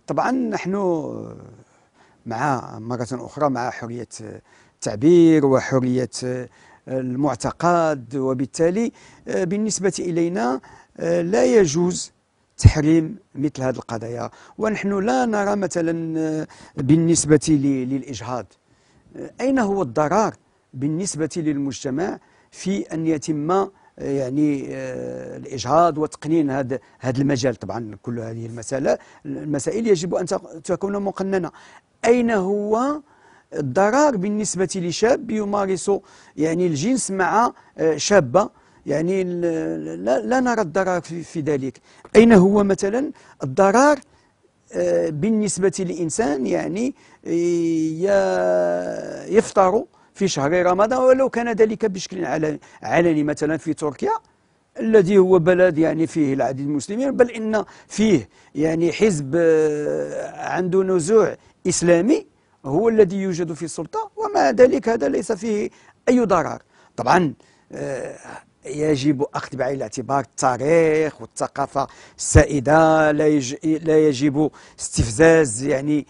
طبعا نحن مرة أخرى مع حرية التعبير وحرية المعتقد، وبالتالي بالنسبة إلينا لا يجوز تحريم مثل هذه القضايا. ونحن لا نرى مثلا بالنسبة للإجهاض أين هو الضرر بالنسبة للمجتمع في أن يتم يعني الإجهاض وتقنين هذا المجال. طبعا كل هذه المسائل يجب أن تكون مقننة. أين هو الضرر بالنسبة لشاب يمارس يعني الجنس مع شابة؟ يعني لا نرى الضرر في ذلك. أين هو مثلا الضرر بالنسبة لإنسان يعني يفطر في شهر رمضان ولو كان ذلك بشكل علني، مثلا في تركيا الذي هو بلد يعني فيه العديد من المسلمين، بل إن فيه يعني حزب عنده نزوع إسلامي هو الذي يوجد في السلطة، ومع ذلك هذا ليس فيه أي ضرر. طبعا يجب أخذ بعين الاعتبار التاريخ والثقافة السائدة، لا يجب استفزاز يعني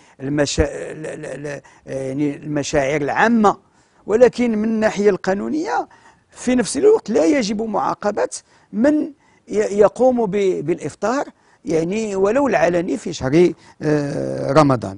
المشاعر العامة، ولكن من الناحية القانونية في نفس الوقت لا يجب معاقبة من يقوم بالإفطار يعني ولو العلني في شهر رمضان.